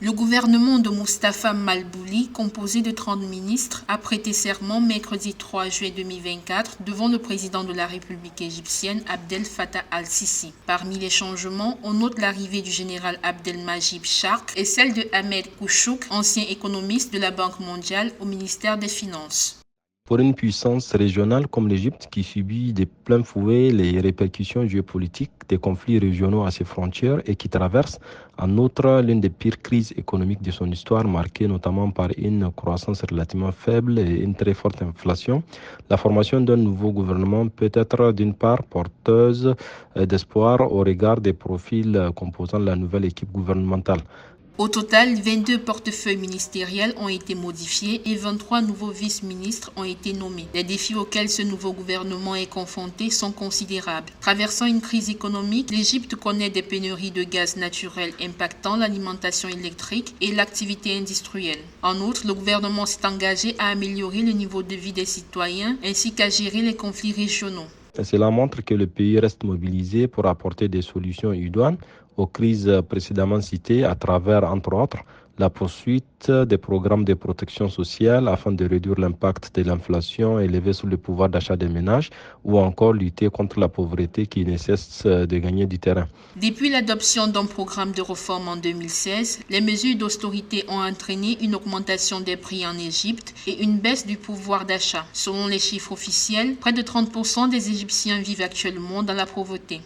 Le gouvernement de Moustapha Malbouli, composé de 30 ministres, a prêté serment mercredi 3 juillet 2024 devant le président de la République égyptienne Abdel Fattah al-Sisi. Parmi les changements, on note l'arrivée du général Abdelmajid Chark et celle de Ahmed Kouchouk, ancien économiste de la Banque mondiale au ministère des Finances. Pour une puissance régionale comme l'Égypte qui subit de plein fouet les répercussions géopolitiques des conflits régionaux à ses frontières et qui traverse en outre l'une des pires crises économiques de son histoire, marquée notamment par une croissance relativement faible et une très forte inflation, la formation d'un nouveau gouvernement peut être d'une part porteuse d'espoir au regard des profils composant la nouvelle équipe gouvernementale. Au total, 22 portefeuilles ministériels ont été modifiés et 23 nouveaux vice-ministres ont été nommés. Les défis auxquels ce nouveau gouvernement est confronté sont considérables. Traversant une crise économique, l'Égypte connaît des pénuries de gaz naturel impactant l'alimentation électrique et l'activité industrielle. En outre, le gouvernement s'est engagé à améliorer le niveau de vie des citoyens ainsi qu'à gérer les conflits régionaux. Cela montre que le pays reste mobilisé pour apporter des solutions idoines aux crises précédemment citées à travers, entre autres, la poursuite des programmes de protection sociale afin de réduire l'impact de l'inflation élevée sur le pouvoir d'achat des ménages ou encore lutter contre la pauvreté qui ne cesse de gagner du terrain. Depuis l'adoption d'un programme de réforme en 2016, les mesures d'austérité ont entraîné une augmentation des prix en Égypte et une baisse du pouvoir d'achat. Selon les chiffres officiels, près de 30% des Égyptiens vivent actuellement dans la pauvreté.